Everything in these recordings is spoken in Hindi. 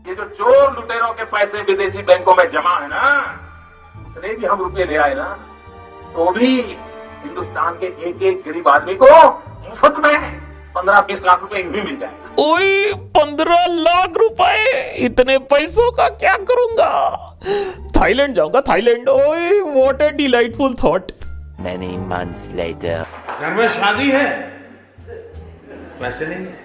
ये जो चोर लुटेरों के पैसे विदेशी बैंकों में जमा है ना, इतने भी हम रुपए ले आए ना, तो भी हिंदुस्तान के एक एक गरीब आदमी को मुफ्त में 15-20 लाख रुपए भी मिल जाएगा। ओए 15 लाख रुपए, इतने पैसों का क्या करूंगा? थाईलैंड जाऊंगा, थाईलैंड। ओए what a delightful thought. Many months later. घर में शादी है, पैसे नहीं है।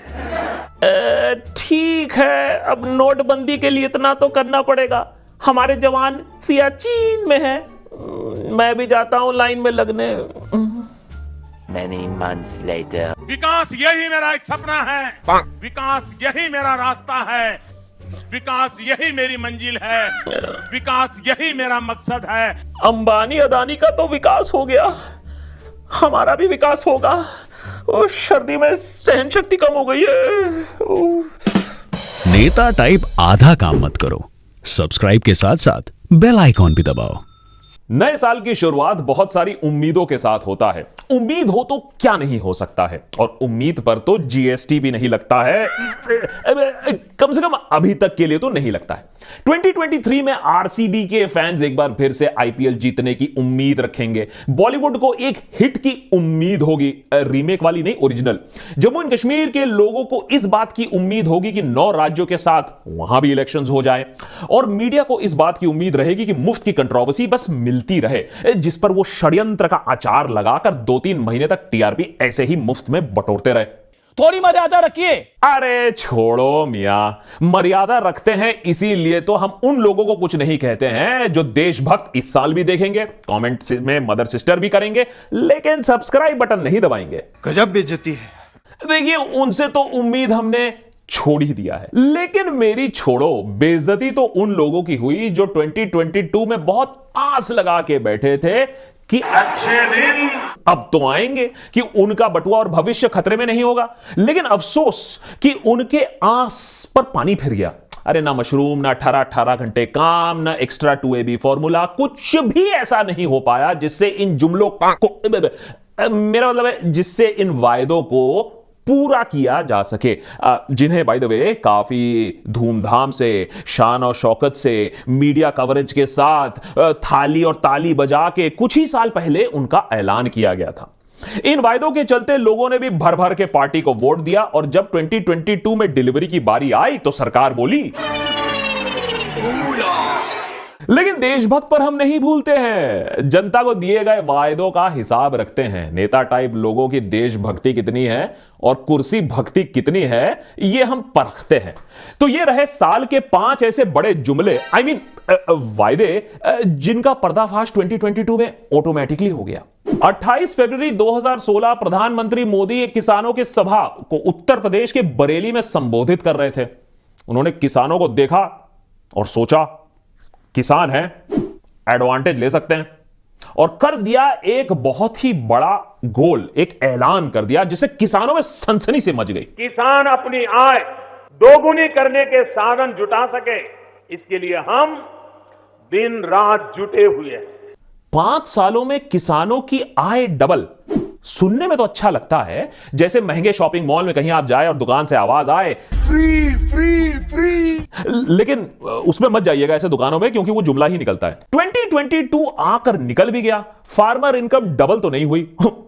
ठीक है, अब नोटबंदी के लिए इतना तो करना पड़ेगा। हमारे जवान सियाचिन में है, मैं भी जाता हूं लाइन में लगने। Many months later. विकास यही मेरा एक सपना है, विकास यही मेरा रास्ता है, विकास यही मेरी मंजिल है, विकास यही मेरा मकसद है। अंबानी अदानी का तो विकास हो गया, हमारा भी विकास होगा। ओ, सर्दी में सहन शक्ति कम हो गई है। नेता टाइप आधा काम मत करो, सब्सक्राइब के साथ साथ बेल आइकॉन भी दबाओ। नए साल की शुरुआत बहुत सारी उम्मीदों के साथ होता है। उम्मीद हो तो क्या नहीं हो सकता है, और उम्मीद पर तो जीएसटी भी नहीं लगता है, कम से कम अभी तक के लिए तो नहीं लगता है। 2023 में आरसीबी के फैंस एक बार फिर से आईपीएल जीतने की उम्मीद रखेंगे। बॉलीवुड को एक हिट की उम्मीद होगी, रीमेक वाली नहीं, ओरिजिनल। जम्मू एंड कश्मीर के लोगों को इस बात की उम्मीद होगी कि 9 राज्यों के साथ वहां भी इलेक्शंस हो जाए, और मीडिया को इस बात की उम्मीद रहेगी कि मुफ्त की कंट्रोवर्सी बस मिलती रहे, जिस पर वो षड्यंत्र का अचार लगाकर 2-3 महीने तक टीआरपी ऐसे ही मुफ्त में बटोरते रहे। थोड़ी मर्यादा रखिए। अरे छोड़ो मियां, मर्यादा रखते हैं इसीलिए तो हम उन लोगों को कुछ नहीं कहते हैं जो देशभक्त इस साल भी देखेंगे, कमेंट में मदर सिस्टर भी करेंगे, लेकिन सब्सक्राइब बटन नहीं दबाएंगे। गजब बेइज्जती है। देखिए, उनसे तो उम्मीद हमने छोड़ ही दिया है, लेकिन मेरी छोड़ो, बेइज्जती तो उन लोगों की हुई जो 2022 में बहुत आस लगा के बैठे थे कि अच्छे दिन अब तो आएंगे, कि उनका बटुआ और भविष्य खतरे में नहीं होगा। लेकिन अफसोस कि उनके आस पर पानी फिर गया। अरे ना मशरूम, ना 18 घंटे काम, ना एक्स्ट्रा 2AB फॉर्मूला, कुछ भी ऐसा नहीं हो पाया जिससे इन जुमलों को, मेरा मतलब है जिससे इन वायदों को पूरा किया जा सके, जिन्हें बाय द वे काफी धूमधाम से, शान और शौकत से, मीडिया कवरेज के साथ, थाली और ताली बजा के कुछ ही साल पहले उनका ऐलान किया गया था। इन वायदों के चलते लोगों ने भी भर भर के पार्टी को वोट दिया, और जब 2022 में डिलीवरी की बारी आई तो सरकार बोली। लेकिन देशभक्त पर हम नहीं भूलते हैं, जनता को दिए गए वायदों का हिसाब रखते हैं। नेता टाइप लोगों की देशभक्ति कितनी है और कुर्सी भक्ति कितनी है, ये हम परखते हैं। तो ये रहे साल के 5 ऐसे बड़े जुमले, वायदे, जिनका पर्दाफाश 2022 में ऑटोमेटिकली हो गया। 28 फरवरी 2016 प्रधानमंत्री मोदी एक किसानों की सभा को उत्तर प्रदेश के बरेली में संबोधित कर रहे थे। उन्होंने किसानों को देखा और सोचा, किसान हैं, एडवांटेज ले सकते हैं, और कर दिया एक बहुत ही बड़ा गोल, एक ऐलान कर दिया जिससे किसानों में सनसनी से मच गई। किसान अपनी आय दोगुनी करने के साधन जुटा सके, इसके लिए हम दिन रात जुटे हुए हैं। 5 सालों में किसानों की आय डबल। सुनने में तो अच्छा लगता है, जैसे महंगे शॉपिंग मॉल में कहीं आप जाए और दुकान से आवाज आए फ्री फ्री फ्री, लेकिन उसमें मत जाइएगा ऐसे दुकानों में, क्योंकि वो जुमला ही निकलता है। 2022 आकर निकल भी गया, फार्मर इनकम डबल तो नहीं हुई,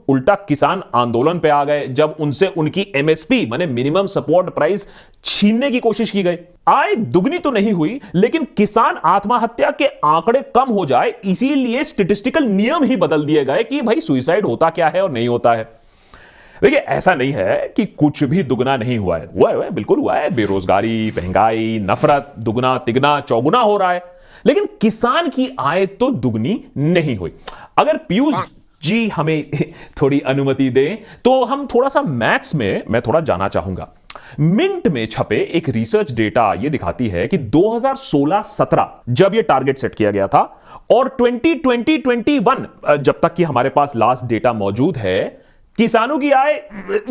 उल्टा किसान आंदोलन पे आ गए जब उनसे उनकी एमएसपी माने मिनिमम सपोर्ट प्राइस छीनने की कोशिश की गई। आय दुगनी तो नहीं हुई, लेकिन किसान आत्महत्या के आंकड़े कम हो जाए इसीलिए स्टैटिस्टिकल नियम ही बदल दिए गए कि भाई सुसाइड होता क्या है और नहीं होता है। देखिए, ऐसा नहीं है कि कुछ भी दुगना नहीं हुआ है, हुआ है, बिल्कुल हुआ है। बेरोजगारी, महंगाई, नफरत दुगना तिगना चौगुना हो रहा है, लेकिन किसान की आय तो दुगनी नहीं हुई। अगर पीयूष जी हमें थोड़ी अनुमति दें तो हम थोड़ा सा मैथ्स में मैं थोड़ा जाना चाहूंगा। मिंट में छपे एक रिसर्च डेटा यह दिखाती है कि 2016-17 जब यह टारगेट सेट किया गया था, और 2020-21 जब तक कि हमारे पास लास्ट डेटा मौजूद है, किसानों की आय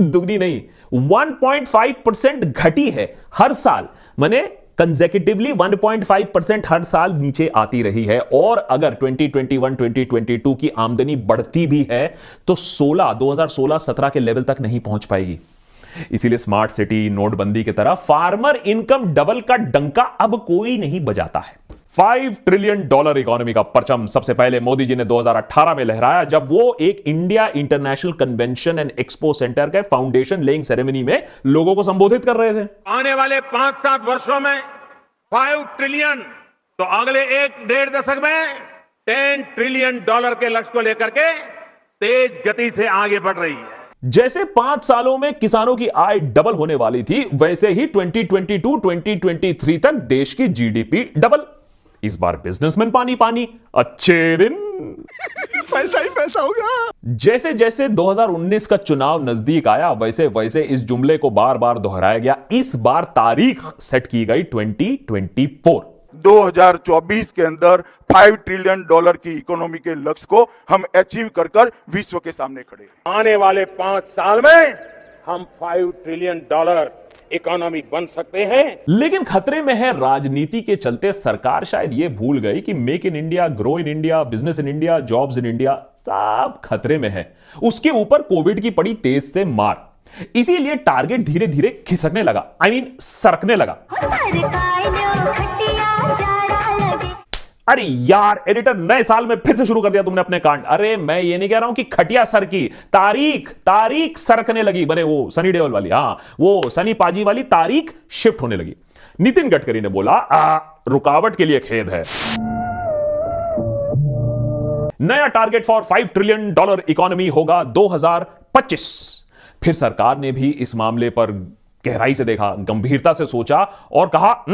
दुगनी नहीं 1.5% घटी है हर साल, माने कंसेक्यूटिवली 1.5% हर साल नीचे आती रही है। और अगर 2021-2022 की आमदनी बढ़ती भी है तो 2016-17 के लेवल तक नहीं पहुंच पाएगी। इसीलिए स्मार्ट सिटी, नोटबंदी की तरह फार्मर इनकम डबल का डंका अब कोई नहीं बजाता है। $5 ट्रिलियन इकोनॉमी का परचम सबसे पहले मोदी जी ने 2018 में लहराया, जब वो एक India international convention and expo centre के फाउंडेशन लेइंग सेरेमनी में लोगों को संबोधित कर रहे थे। आने वाले 5-7 वर्षों में 5 ट्रिलियन, तो अगले 1-1.5 दशक में $10 ट्रिलियन के लक्ष्य को लेकर के तेज गति से आगे बढ़ रही है। जैसे 5 सालों में किसानों की आय डबल होने वाली थी, वैसे ही 2022-2023 तक देश की जीडीपी डबल। इस बार बिजनेसमैन पानी पानी, अच्छे दिन पैसा ही पैसा होगा। जैसे जैसे 2019 का चुनाव नजदीक आया, वैसे वैसे इस जुमले को बार बार दोहराया गया। इस बार तारीख सेट की गई 2024। 2024 के अंदर $5 ट्रिलियन की इकोनॉमी के लक्ष्य को हम अचीव कर कर विश्व के सामने खड़े हैं। आने वाले 5 साल में हम $5 ट्रिलियन इकोनॉमी बन सकते हैं। लेकिन खतरे में है राजनीति के चलते सरकार शायद यह भूल गई कि make in India, grow in India, business in India, jobs in India सब खतरे में है। उसके ऊपर कोविड की पड़ी तेज से मार, इसीलिए टारगेट धीरे धीरे खिसकने लगा, सरकने लगा। अरे यार एडिटर, नए साल में फिर से शुरू कर दिया तुमने अपने कांड। अरे मैं ये नहीं कह रहा हूं कि खटिया सर की तारीख सरकने लगी, बने वो सनी देओल वाली, वो सनी पाजी वाली तारीख शिफ्ट होने लगी। नितिन गडकरी ने बोला रुकावट के लिए खेद है। नया टारगेट फॉर $5 ट्रिलियन इकोनॉमी होगा 2025। फिर सरकार ने भी इस मामले पर गहराई से देखा, गंभीरता से सोचा और कहा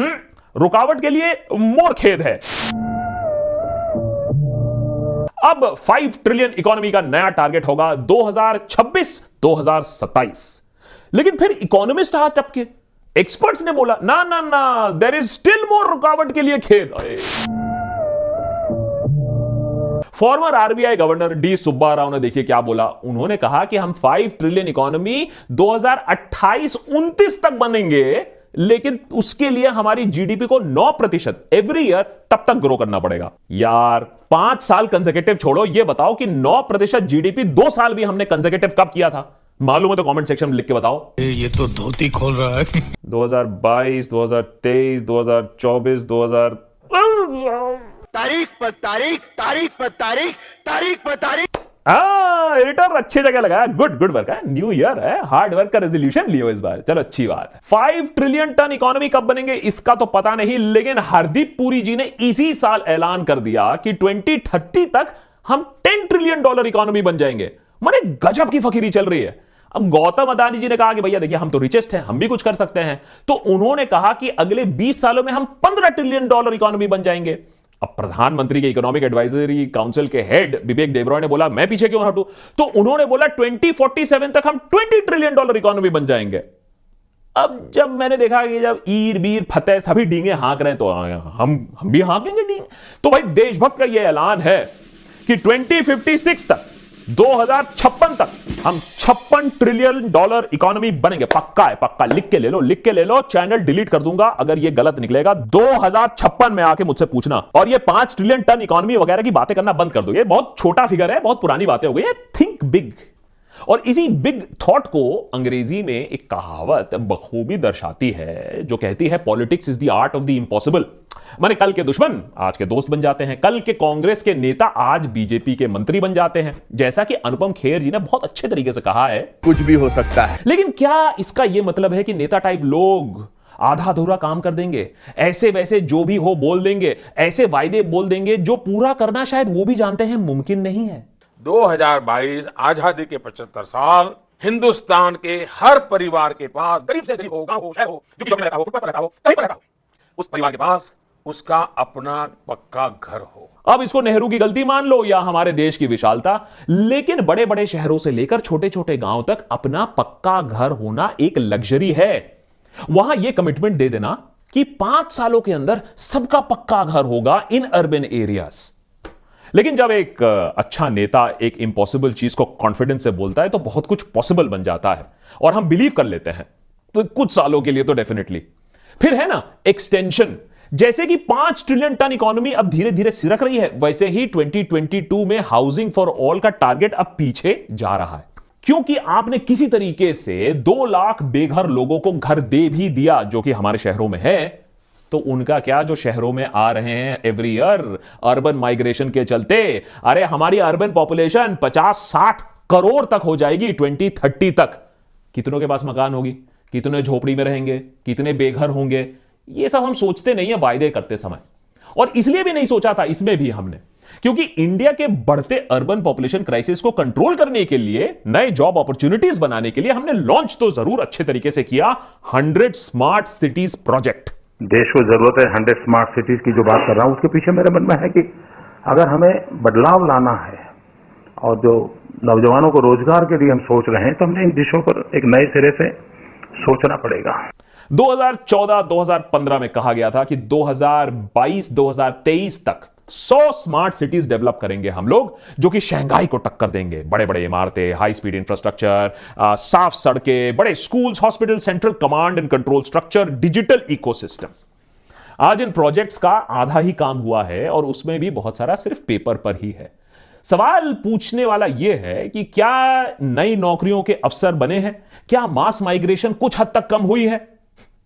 रुकावट के लिए मोर खेद है। अब 5 ट्रिलियन इकोनॉमी का नया टारगेट होगा 2026-2027। लेकिन फिर इकोनॉमिस्ट हाथ टपके, एक्सपर्ट्स ने बोला ना देयर इज स्टिल मोर, रुकावट के लिए खेद। Farmer RBI governor D Subba Rao ने देखिए क्या बोला। उन्होंने कहा कि हम 5 ट्रिलियन इकोनॉमी 2028-29 तक बनेंगे, लेकिन उसके लिए हमारी जीडीपी को 9% एवरी ईयर तब तक ग्रो करना पड़ेगा। यार 5 साल कंसेक्यूटिव छोड़ो, ये बताओ कि 9% जीडीपी 2 साल भी हमने कंसेक्यूटिव कब किया था? मालूम है तो कमेंट सेक्शन में लिख के बताओ। ये तो धोती खोल रहा है। 2022, 2023, 2024, 2000 तारीख पर तारीख, तारीख पर तारीख, तारीख पर तारीख। एडिटर अच्छी जगह लगाया, गुड वर्क है। न्यू ईयर है, हार्ड वर्क का रेजोल्यूशन लियो इस बार, चलो अच्छी बात है। 5 ट्रिलियन टन इकोनॉमी कब बनेंगे इसका तो पता नहीं, लेकिन हरदीप पुरी जी ने इसी साल ऐलान कर दिया कि 2030 तक हम $10 ट्रिलियन इकोनॉमी बन जाएंगे। माने गजब की फकीरी चल रही है। अब गौतम अदानी जी ने कहा कि भैया देखिए हम तो रिचेस्ट हैं, हम भी कुछ कर सकते हैं, तो उन्होंने कहा कि अगले 20 सालों में हम $15 ट्रिलियन इकोनॉमी बन जाएंगे। अब प्रधानमंत्री के इकोनॉमिक एडवाइजरी काउंसिल के हेड विवेक देबरॉय ने बोला मैं पीछे क्यों हटूं, तो उन्होंने बोला 2047 तक हम $20 ट्रिलियन इकोनॉमी बन जाएंगे। अब जब मैंने देखा कि जब ईर बीर फतेह सभी डींगे हाँक रहे हैं, तो हम भी हाँकेंगे डींग। तो भाई देशभक्त का यह ऐलान है कि 2056 तक, 2056 तक हम $56 ट्रिलियन इकोनॉमी बनेंगे। पक्का है, पक्का। लिख के ले लो, चैनल डिलीट कर दूंगा अगर ये गलत निकलेगा। 2056 में आके मुझसे पूछना, और ये 5 ट्रिलियन टन इकोनॉमी वगैरह की बातें करना बंद कर दो। ये बहुत छोटा फिगर है, बहुत पुरानी बातें हो गई है। Think big. और इसी बिग थॉट को अंग्रेजी में एक कहावत बखूबी दर्शाती है, जो कहती है politics is the art of the impossible. माने कल के दुश्मन आज के दोस्त बन जाते हैं, कल के कांग्रेस के नेता आज बीजेपी के मंत्री बन जाते हैं। जैसा कि अनुपम खेर जी ने बहुत अच्छे तरीके से कहा है, कुछ भी हो सकता है। लेकिन क्या इसका यह मतलब है कि नेता टाइप लोग आधा अधूरा काम कर देंगे, ऐसे वैसे जो भी हो बोल देंगे, ऐसे वायदे बोल देंगे जो पूरा करना शायद वो भी जानते हैं मुमकिन नहीं है? 2022 आजादी के 75 साल, हिंदुस्तान के हर परिवार के पास, गरीब से गरीब हो, गांव हो, शहर हो, झुग्गी में रहता हो, फुटपाथ पर रहता हो, कहीं पर रहता हो, उस परिवार के पास उसका अपना पक्का घर हो। अब इसको नेहरू की गलती मान लो या हमारे देश की विशालता, लेकिन बड़े बड़े शहरों से लेकर छोटे छोटे गांव तक अपना पक्का घर होना एक लग्जरी है। वहां यह कमिटमेंट दे देना कि 5 सालों के अंदर सबका पक्का घर होगा इन अर्बन एरियाज। लेकिन जब एक अच्छा नेता एक इंपॉसिबल चीज को कॉन्फिडेंस से बोलता है तो बहुत कुछ पॉसिबल बन जाता है और हम बिलीव कर लेते हैं, तो कुछ सालों के लिए तो डेफिनेटली। फिर है ना एक्सटेंशन, जैसे कि 5 ट्रिलियन टन इकोनॉमी अब धीरे धीरे सिरक रही है, वैसे ही 2022 में हाउसिंग फॉर ऑल का टारगेट अब पीछे जा रहा है। क्योंकि आपने किसी तरीके से 2 लाख बेघर लोगों को घर दे भी दिया, जो कि हमारे शहरों में है, तो उनका क्या जो शहरों में आ रहे हैं एवरी ईयर अर्बन माइग्रेशन के चलते, अरे हमारी अर्बन पॉपुलेशन 50-60 करोड़ तक हो जाएगी 2030 तक। कितनों के पास मकान होगी, कितने झोपड़ी में रहेंगे, कितने बेघर होंगे, ये सब हम सोचते नहीं है वायदे करते समय। और इसलिए भी नहीं सोचा था इसमें भी हमने, क्योंकि इंडिया के बढ़ते अर्बन पॉपुलेशन क्राइसिस को कंट्रोल करने के लिए, नए जॉब अपॉर्चुनिटीज बनाने के लिए हमने लॉन्च तो जरूर अच्छे तरीके से किया 100 स्मार्ट सिटीज प्रोजेक्ट। देश को जरूरत है 100 स्मार्ट सिटीज की, जो बात कर रहा हूं उसके पीछे मेरे मन में है कि अगर हमें बदलाव लाना है और जो नौजवानों को रोजगार के लिए हम सोच रहे हैं, तो हमने इन दिशों पर एक नए सिरे से सोचना पड़ेगा। 2014-2015 में कहा गया था कि 2022-2023 तक 100 स्मार्ट सिटीज डेवलप करेंगे हम लोग, जो कि शंघाई को टक्कर देंगे। बड़े बड़े इमारतें, हाई स्पीड इंफ्रास्ट्रक्चर, साफ सड़कें, बड़े schools, hospital, central command and control structure, digital ecosystem. आज इन प्रोजेक्ट्स का आधा ही काम हुआ है और उसमें भी बहुत सारा सिर्फ पेपर पर ही है। सवाल पूछने वाला यह है कि क्या नई नौकरियों के अवसर बने हैं? क्या मास माइग्रेशन कुछ हद तक कम हुई है?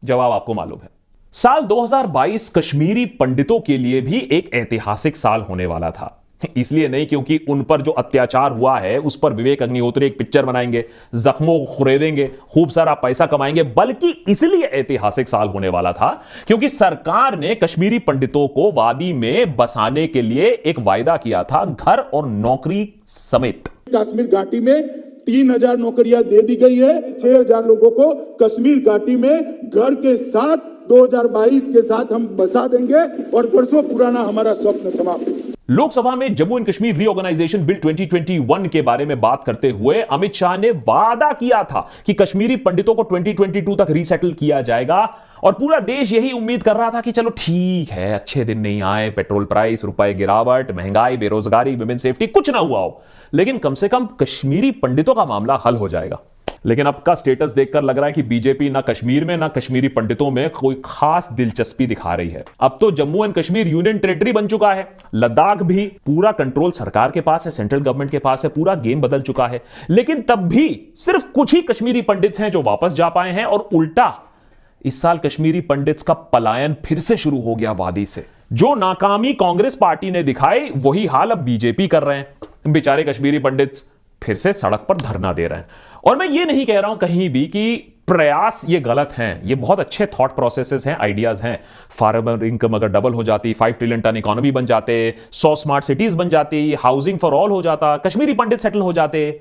जवाब आपको मालूम है। साल 2022 कश्मीरी पंडितों के लिए भी एक ऐतिहासिक साल होने वाला था। इसलिए नहीं क्योंकि उन पर जो अत्याचार हुआ है उस पर विवेक अग्निहोत्री एक पिक्चर बनाएंगे, जख्मों को खुरेदेंगे, खूब सारा पैसा कमाएंगे, बल्कि इसलिए ऐतिहासिक साल होने वाला था क्योंकि सरकार ने कश्मीरी पंडितों को वादी में बसाने के लिए एक वायदा किया था, घर और नौकरी समेत। कश्मीर घाटी में 3000 नौकरियां दे दी गई है। 6000 लोगों को कश्मीर घाटी में घर के साथ 2022 के साथ हम बसा देंगे और वर्षों पुराना हमारा स्वप्न समाप्त। लोकसभा में Jammu and Kashmir reorganisation bill 2021 के बारे में बात करते हुए अमित शाह ने वादा किया था कि कश्मीरी पंडितों को 2022 तक रीसेटल किया जाएगा और पूरा देश यही उम्मीद कर रहा था कि चलो ठीक है, अच्छे दिन नहीं आए, पेट्रोल प्राइस, रुपए गिरावट, महंगाई, बेरोजगारी, विमेन सेफ्टी, कुछ ना हुआ हो, लेकिन कम से कम कश्मीरी पंडितों का मामला हल हो जाएगा। लेकिन अब का स्टेटस देखकर लग रहा है कि बीजेपी ना कश्मीर में ना कश्मीरी पंडितों में कोई खास दिलचस्पी दिखा रही है। अब तो Jammu and Kashmir union territory बन चुका है, लद्दाख भी, पूरा कंट्रोल सरकार के पास है, सेंट्रल गवर्नमेंट के पास है, पूरा गेम बदल चुका है। लेकिन तब भी सिर्फ कुछ ही कश्मीरी पंडित हैं जो वापस जा पाए हैं और उल्टा इस साल कश्मीरी पंडित का पलायन फिर से शुरू हो गया वादी से। जो नाकामी कांग्रेस पार्टी ने दिखाई वही हाल अब बीजेपी कर रहे हैं। बेचारे कश्मीरी पंडित फिर से सड़क पर धरना दे रहे हैं। और मैं ये नहीं कह रहा हूं कहीं भी कि प्रयास ये गलत हैं, ये बहुत अच्छे थॉट प्रोसेसेस हैं, आइडियाज हैं। फार्मर इनकम अगर डबल हो जाती, 5 ट्रिलियन टन इकोनॉमी बन जाते, 100 स्मार्ट सिटीज बन जाती, हाउसिंग फॉर ऑल हो जाता, कश्मीरी पंडित सेटल हो जाते,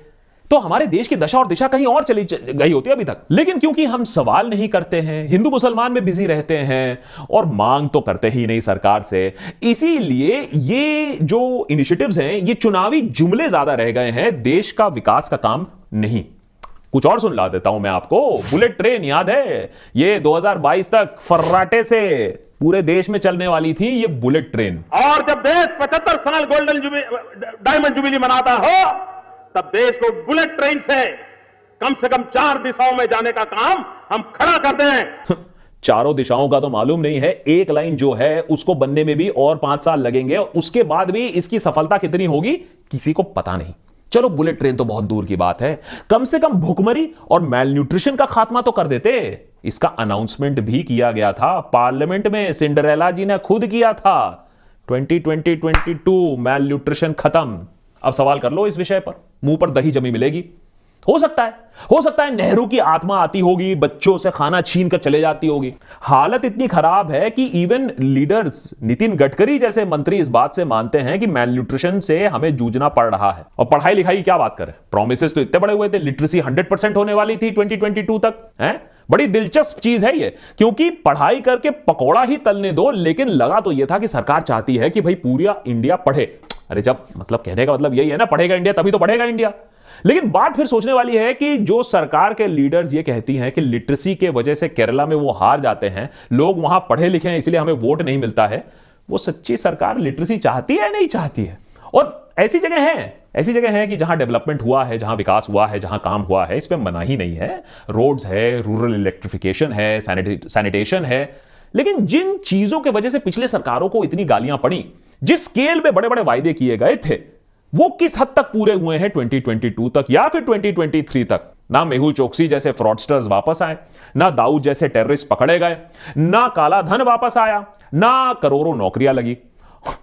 तो हमारे देश की दशा और दिशा कहीं और चली गई होती अभी तक। लेकिन क्योंकि हम सवाल नहीं करते हैं, हिंदू मुसलमान में बिजी रहते हैं और मांग तो करते ही नहीं सरकार से, इसीलिए ये जो इनिशिएटिव्स हैं ये चुनावी जुमले ज्यादा रह गए हैं, देश का विकास का काम नहीं। कुछ और सुन ला देता हूं मैं आपको। बुलेट ट्रेन याद है? ये 2022 तक फर्राटे से पूरे देश में चलने वाली थी ये बुलेट ट्रेन। और जब देश 75 साल गोल्डन डायमंड जुबिली मनाता हो, तब देश को बुलेट ट्रेन से कम 4 दिशाओं में जाने का काम हम खड़ा कर दें। चारों दिशाओं का तो मालूम नहीं है, एक लाइन जो है उसको बनने में भी और 5 साल लगेंगे, उसके बाद भी इसकी सफलता कितनी होगी किसी को पता नहीं। चलो बुलेट ट्रेन तो बहुत दूर की बात है, कम से कम भूखमरी और मैल न्यूट्रिशन का खात्मा तो कर देते। इसका अनाउंसमेंट भी किया गया था पार्लियामेंट में, सिंड्रेला जी ने खुद किया था। 2022 मैल न्यूट्रिशन खत्म। अब सवाल कर लो इस विषय पर, मुंह पर दही जमी मिलेगी। हो सकता है नेहरू की आत्मा आती होगी, बच्चों से खाना छीन कर चले जाती होगी। हालत इतनी खराब है कि इवन लीडर्स, नितिन गडकरी जैसे मंत्री इस बात से मानते हैं कि मैल न्यूट्रिशन से हमें जूझना पड़ रहा है। और पढ़ाई लिखाई की क्या बात करें, प्रोमिसेस तो इतने बड़े हुए थे, लिटरेसी 100% होने वाली थी 2022 तक है। बड़ी दिलचस्प चीज है ये, क्योंकि पढ़ाई करके पकौड़ा ही तलने दो, लेकिन लगा तो यह था कि सरकार चाहती है कि भाई पूरा इंडिया पढ़े। अरे जब मतलब कहने का मतलब यही है ना, पढ़ेगा इंडिया तभी तो बढ़ेगा इंडिया। लेकिन बात फिर सोचने वाली है कि जो सरकार के लीडर्स ये कहती हैं कि लिटरेसी के वजह से केरला में वो हार जाते हैं, लोग वहां पढ़े लिखे हैं इसलिए हमें वोट नहीं मिलता है, वो सच्ची सरकार लिटरेसी चाहती है नहीं चाहती है? और ऐसी जगह है कि जहां डेवलपमेंट हुआ है, जहां विकास हुआ है, जहां काम हुआ है, इस पर मनाही नहीं है। रोड्स है, रूरल इलेक्ट्रिफिकेशन है, सैनिटेशन है। लेकिन जिन चीजों की वजह से पिछले सरकारों को इतनी गालियां पड़ी, जिस स्केल में बड़े बड़े वायदे किए गए थे, वो किस हद तक पूरे हुए हैं 2022 तक या फिर 2023 तक? ना मेहुल चोकसी जैसे फ्रॉडस्टर्स वापस आए, ना दाऊद जैसे टेररिस्ट पकड़े गए, ना काला धन वापस आया, ना करोड़ों नौकरियां लगी,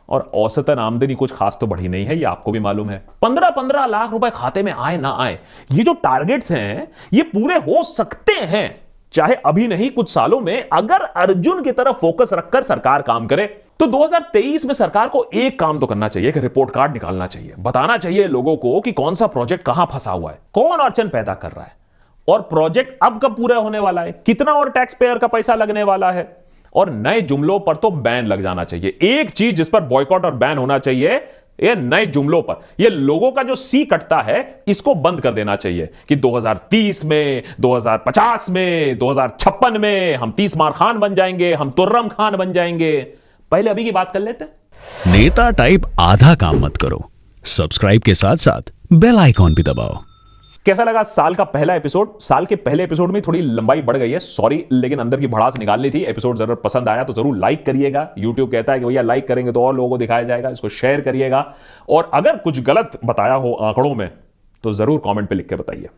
और औसतन आमदनी कुछ खास तो बढ़ी नहीं है, ये आपको भी मालूम है। 15-15 लाख रुपए खाते में आए ना आए, ये जो टारगेट्स हैं ये पूरे हो सकते हैं, चाहे अभी नहीं कुछ सालों में, अगर अर्जुन की तरफ फोकस रखकर सरकार काम करे। तो 2023 में सरकार को एक काम तो करना चाहिए कि रिपोर्ट कार्ड निकालना चाहिए, बताना चाहिए लोगों को कि कौन सा प्रोजेक्ट कहां फंसा हुआ है, कौन अड़चन पैदा कर रहा है, और प्रोजेक्ट अब कब पूरा होने वाला है, कितना और टैक्स पेयर का पैसा लगने वाला है। और नए जुमलों पर तो बैन लग जाना चाहिए। एक चीज जिस पर बॉयकॉट और बैन होना चाहिए, ये नए जुमलों पर, ये लोगों का जो सी कटता है इसको बंद कर देना चाहिए कि 2030 में, 2050 में, 2056 में हम 30 मार खान बन जाएंगे, हम तुर्रम खान बन जाएंगे। पहले अभी की बात कर लेते हैं। नेता टाइप आधा काम मत करो, सब्सक्राइब के साथ साथ बेल आइकॉन भी दबाओ। कैसा लगा साल का पहला एपिसोड? साल के पहले एपिसोड में थोड़ी लंबाई बढ़ गई है, सॉरी, लेकिन अंदर की भड़ास निकालनी थी। एपिसोड जरूर पसंद आया तो जरूर लाइक करिएगा। यूट्यूब कहता है कि भैया लाइक करेंगे तो और लोगों को दिखाया जाएगा, इसको शेयर करिएगा। और अगर कुछ गलत बताया हो आंकड़ों में तो जरूर कमेंट पे लिख के बताइए।